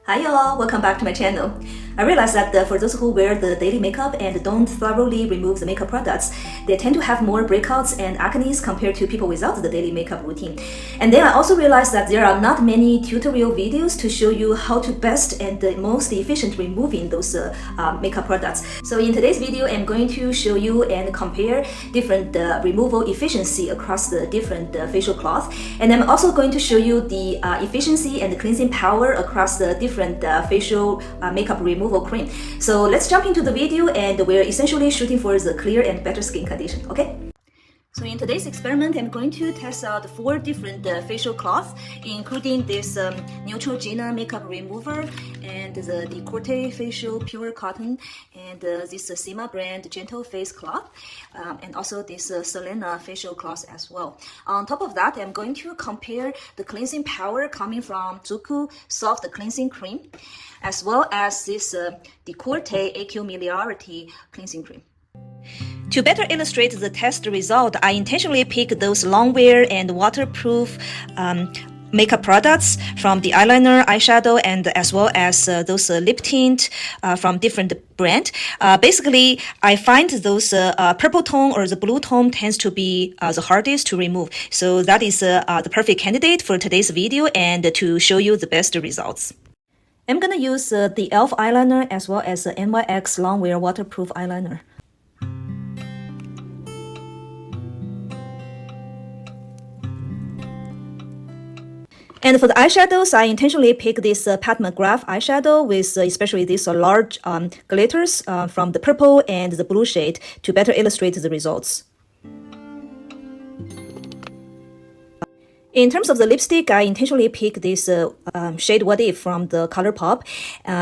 Hi y'all, welcome back to my channel. I realized that for those who wear the daily makeup and don't thoroughly remove the makeup products, they tend to have more breakouts and acne compared to people without the daily makeup routine. And then I also realized that there are not many tutorial videos to show you how to best and most efficient removing those makeup products. So in today's video, I'm going to show you and compare different removal efficiency across the different facial cloth. And I'm also going to show you the efficiency and the cleansing power across the different facial makeup removal cream. So let's jump into the video, and we're essentially shooting for the clear and better skin condition, okay? So in today's experiment, I'm going to test out 4 different facial cloths, including this Neutrogena makeup remover and the Decorte facial pure cotton and this Sima brand gentle face cloth and also this Selena facial cloth as well. On top of that, I'm going to compare the cleansing power coming from Suqqu soft cleansing cream as well as this Decorte AQ meliority cleansing cream. To better illustrate the test result, I intentionally picked those long wear and waterproof makeup products from the eyeliner, eyeshadow, and as well as those lip tint from different brand. Basically, I find those purple tone or the blue tone tends to be the hardest to remove. So that is the perfect candidate for today's video and to show you the best results. I'm gonna use the e.l.f. eyeliner as well as the NYX long wear waterproof eyeliner. And for the eyeshadows, I intentionally picked this Pat McGrath eyeshadow with especially these large glitters from the purple and the blue shade to better illustrate the results. In terms of the lipstick, I intentionally picked this shade What If from the ColourPop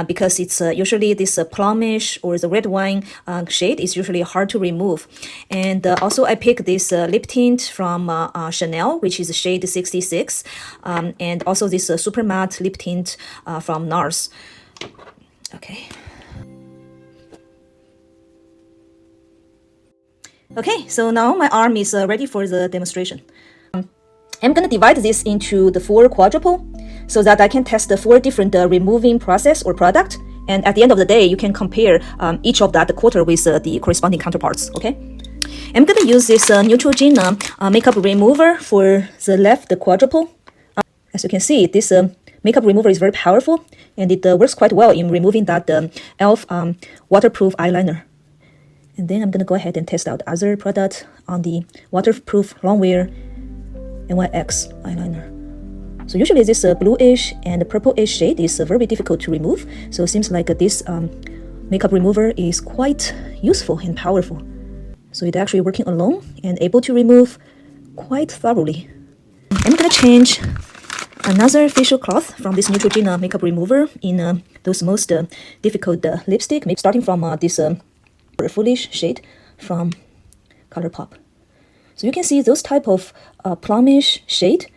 because it's usually this plumish or the red wine shade is usually hard to remove. And also I picked this lip tint from Chanel, which is shade 66, and also this super matte lip tint from NARS. Okay. Okay, so now my arm is ready for the demonstration. I'm going to divide this into the 4 quadruple so that I can test the 4 different removing process or product. And at the end of the day, you can compare each of that quarter with the corresponding counterparts, okay? I'm going to use this Neutrogena makeup remover for the left quadruple. As you can see, this makeup remover is very powerful and it works quite well in removing that e.l.f. Waterproof eyeliner. And then I'm going to go ahead and test out other product on the waterproof long wear NYX eyeliner. So usually this bluish and purplish shade is very difficult to remove. So it seems like this makeup remover is quite useful and powerful. So it's actually working alone and able to remove quite thoroughly. I'm gonna change another facial cloth from this Neutrogena makeup remover in those most difficult lipstick, maybe starting from this purplish shade from ColourPop. So you can see those type of plumish shade.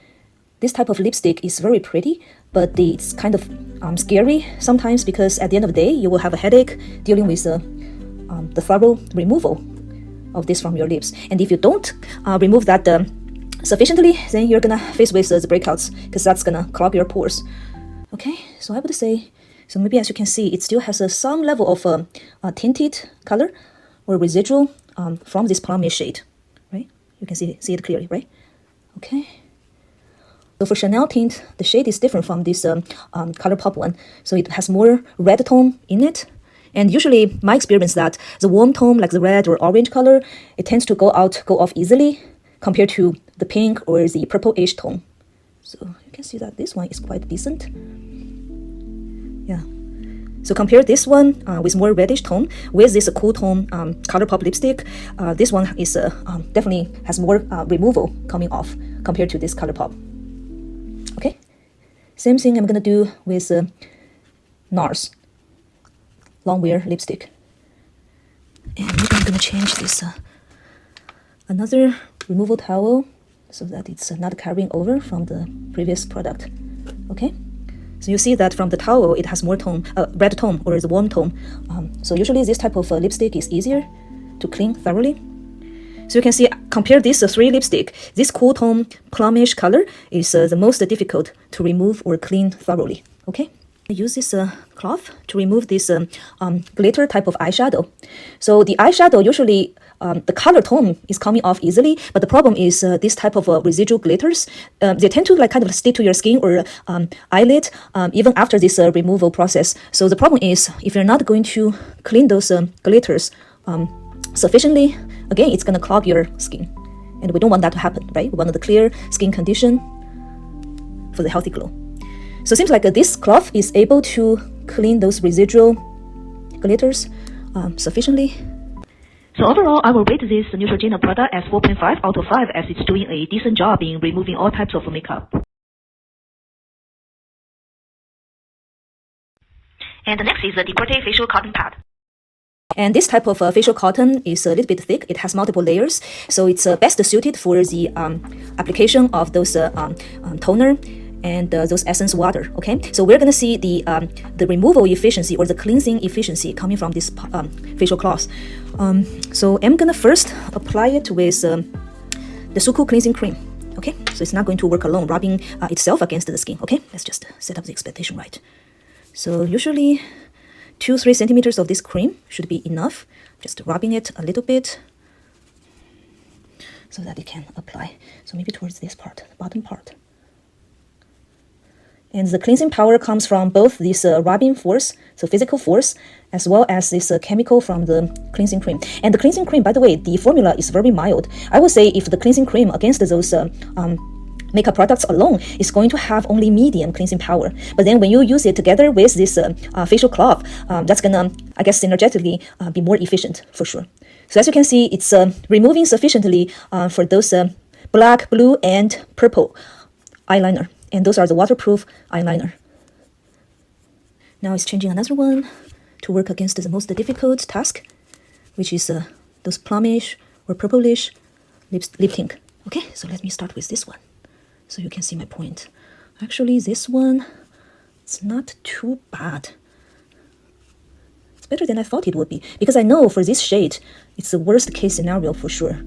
This type of lipstick is very pretty, but it's kind of scary sometimes because at the end of the day, you will have a headache dealing with the thorough removal of this from your lips. And if you don't remove that sufficiently, then you're gonna face with the breakouts because that's gonna clog your pores. Okay, so I would say, so maybe as you can see, it still has some level of tinted color or residual from this plumish shade. You can see it clearly, right? Okay. So for Chanel tint, the shade is different from this ColourPop one. So it has more red tone in it. And usually, my experience that the warm tone, like the red or orange color, it tends to go off easily compared to the pink or the purplish tone. So you can see that this one is quite decent. Yeah. So compare this one with more reddish tone with this cool tone ColourPop lipstick. This one is definitely has more removal coming off compared to this ColourPop. Okay, same thing I'm gonna do with NARS long wear lipstick. And maybe I'm gonna change this another removal towel so that it's not carrying over from the previous product. Okay. So you see that from the towel, it has more tone, red tone or the warm tone. So usually this type of lipstick is easier to clean thoroughly. So you can see, compare these 3 lipstick. This cool tone plumish color is the most difficult to remove or clean thoroughly. Okay. I use this cloth to remove this glitter type of eyeshadow. So the eyeshadow usually the color tone is coming off easily, but the problem is this type of residual glitters, they tend to like kind of stick to your skin or eyelid even after this removal process. So the problem is if you're not going to clean those glitters sufficiently, again, it's gonna clog your skin. And we don't want that to happen, right? We want the clear skin condition for the healthy glow. So it seems like this cloth is able to clean those residual glitters sufficiently. So overall, I will rate this Neutrogena product as 4.5 out of 5 as it's doing a decent job in removing all types of makeup. And the next is the Decorte facial cotton pad. And this type of facial cotton is a little bit thick. It has multiple layers, so it's best suited for the application of those toner and those essence water. Okay, so we're gonna see the removal efficiency or the cleansing efficiency coming from this facial cloth. So I'm gonna first apply it with the Suqqu cleansing cream. Okay, so it's not going to work alone, rubbing itself against the skin. Okay, let's just set up the expectation right. So usually 2-3 centimeters of this cream should be enough. Just rubbing it a little bit so that it can apply. So maybe towards this part, the bottom part. And the cleansing power comes from both this rubbing force, so physical force, as well as this chemical from the cleansing cream. And the cleansing cream, by the way, the formula is very mild. I would say if the cleansing cream against those makeup products alone is going to have only medium cleansing power. But then when you use it together with this facial cloth, that's gonna, I guess, synergetically be more efficient for sure. So as you can see, it's removing sufficiently for those black, blue, and purple eyeliner. And those are the waterproof eyeliner. Now it's changing another one to work against the most difficult task, which is those plumish or purplish lip tint. Okay, so let me start with this one so you can see my point. Actually, this one, it's not too bad. It's better than I thought it would be, because I know for this shade, it's the worst case scenario for sure.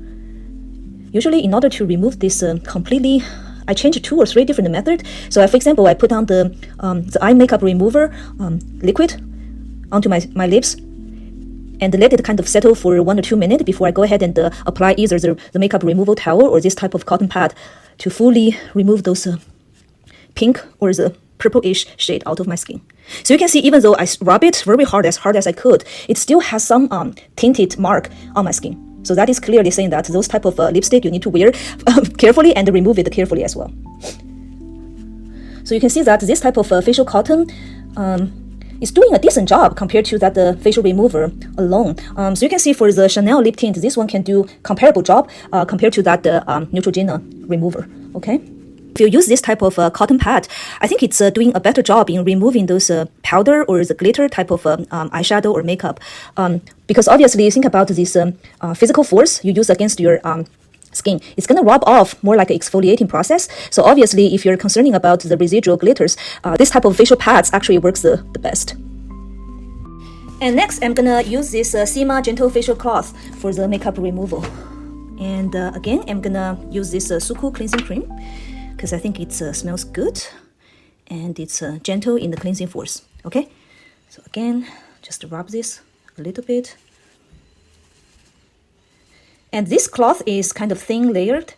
Usually, in order to remove this completely, I changed 2 or 3 different methods. So for example, I put on the eye makeup remover liquid onto my lips and let it kind of settle for 1 or 2 minutes before I go ahead and apply either the makeup removal towel or this type of cotton pad to fully remove those pink or the purplish shade out of my skin. So you can see, even though I rub it very hard as I could, it still has some tinted mark on my skin. So that is clearly saying that those type of lipstick you need to wear carefully and remove it carefully as well. So you can see that this type of facial cotton is doing a decent job compared to that facial remover alone. So you can see for the Chanel lip tint, this one can do comparable job compared to that Neutrogena remover. Okay. If you use this type of cotton pad, I think it's doing a better job in removing those powder or the glitter type of eyeshadow or makeup. Because obviously, think about this physical force you use against your skin. It's going to rub off more like an exfoliating process. So obviously, if you're concerning about the residual glitters, this type of facial pads actually works the best. And next, I'm going to use this Sima Gentle Facial Cloth for the makeup removal. And again, I'm going to use this Suqqu cleansing cream, because I think it smells good and it's gentle in the cleansing force. Okay, so again, just rub this a little bit. And this cloth is kind of thin layered,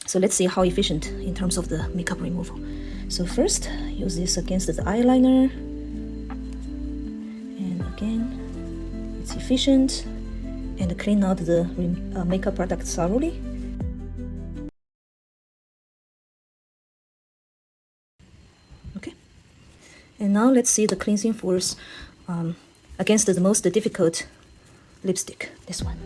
so let's see how efficient in terms of the makeup removal. So first, use this against the eyeliner, and again, it's efficient and clean out the makeup product thoroughly. And now let's see the cleansing force against the most difficult lipstick, this one.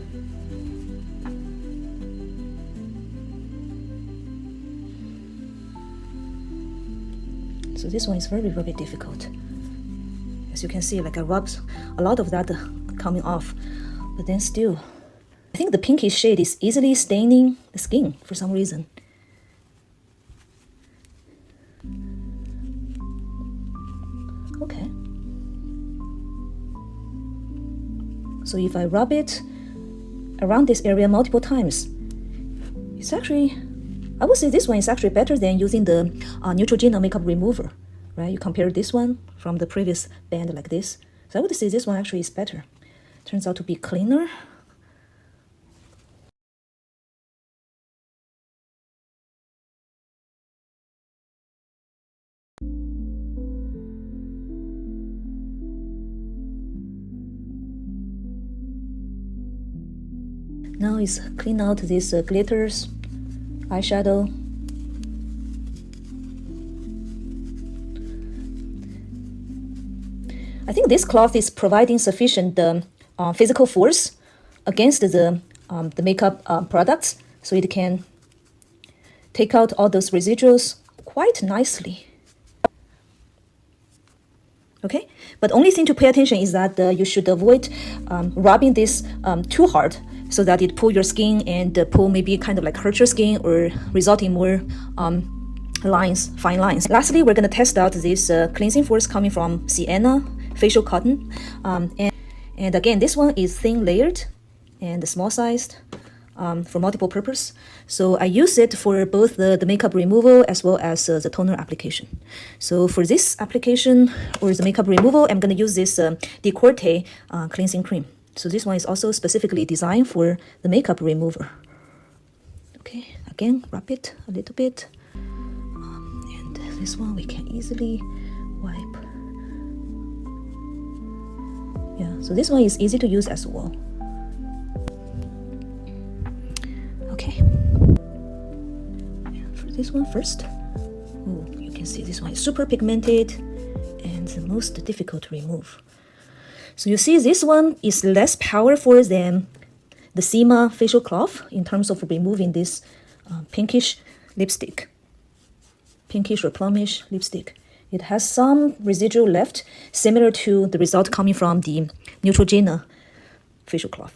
So this one is very, very difficult. As you can see, like I rubbed a lot of that coming off, but then still, I think the pinkish shade is easily staining the skin for some reason. Okay. So if I rub it around this area multiple times, it's actually, I would say this one is actually better than using the Neutrogena makeup remover. right? You compare this one from the previous band like this. So I would say this one actually is better. Turns out to be cleaner. Now it's clean out these glitters, eyeshadow. I think this cloth is providing sufficient physical force against the makeup products, so it can take out all those residuals quite nicely. Okay, but only thing to pay attention is that you should avoid rubbing this too hard, so that it pull your skin and pull maybe kind of like hurt your skin or result in more lines, fine lines. Lastly, we're going to test out this cleansing force coming from Sienna facial cotton, and again, this one is thin layered and small sized for multiple purpose. So I use it for both the makeup removal as well as the toner application. So for this application or the makeup removal, I'm going to use this Decorte cleansing cream. So this one is also specifically designed for the makeup remover. Okay, again, wrap it a little bit. And this one we can easily wipe. Yeah, so this one is easy to use as well. Okay. And for this one first, oh, you can see this one is super pigmented and the most difficult to remove. So you see this one is less powerful than the Sima facial cloth in terms of removing this pinkish lipstick, pinkish or plumish lipstick. It has some residual left, similar to the result coming from the Neutrogena facial cloth.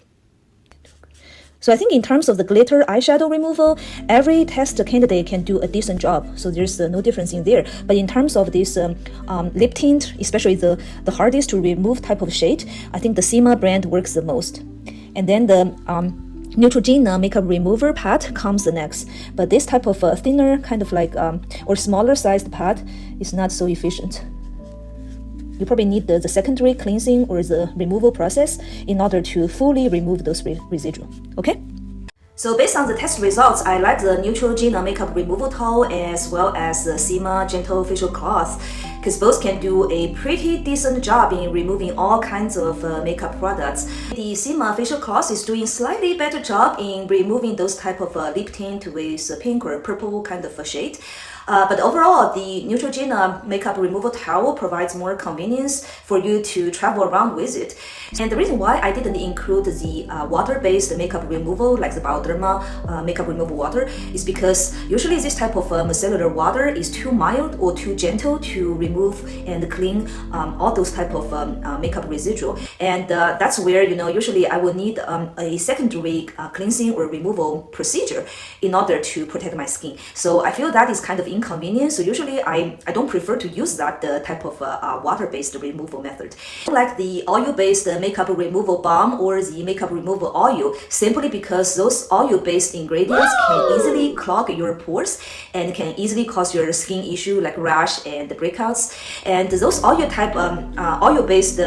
So I think in terms of the glitter eyeshadow removal, every test candidate can do a decent job. So there's no difference in there. But in terms of this lip tint, especially the hardest to remove type of shade, I think the Sima brand works the most. And then the Neutrogena makeup remover pad comes the next. But this type of thinner, kind of like, or smaller sized pad is not so efficient. You probably need the secondary cleansing or the removal process in order to fully remove those residual. Okay? So based on the test results, I like the Neutrogena makeup removal towel as well as the Sima gentle facial cloth, because both can do a pretty decent job in removing all kinds of makeup products. The Sima facial cloth is doing slightly better job in removing those type of lip tint with pink or purple kind of a shade. But overall, the Neutrogena makeup removal towel provides more convenience for you to travel around with it. And the reason why I didn't include the water-based makeup removal, like the Bioderma makeup removal water, is because usually this type of micellar water is too mild or too gentle to remove and clean all those type of makeup residual. And that's where, usually I will need a secondary cleansing or removal procedure in order to protect my skin. So I feel that is kind of inconvenient. So usually I don't prefer to use that type of water-based removal method. Like the oil-based makeup removal balm or the makeup removal oil, simply because those oil-based ingredients can easily clog your pores and can easily cause your skin issue like rash and breakouts. And those oil-based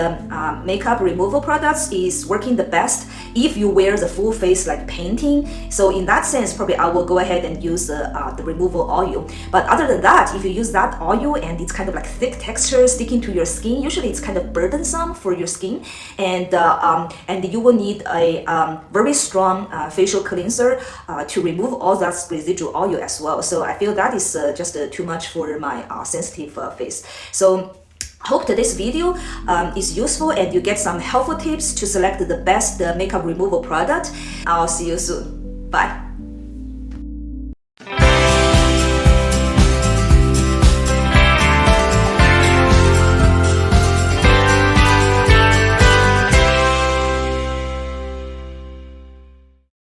makeup removal products is working the best if you wear the full face like painting. So in that sense, probably I will go ahead and use the removal oil. But other than that, if you use that oil and it's kind of like thick texture sticking to your skin, usually it's kind of burdensome for your skin, and you will need a very strong facial cleanser to remove all that residual oil as well. So I feel that is just too much for my sensitive face. So hope that this video is useful and you get some helpful tips to select the best makeup removal product. I'll see you soon. Bye.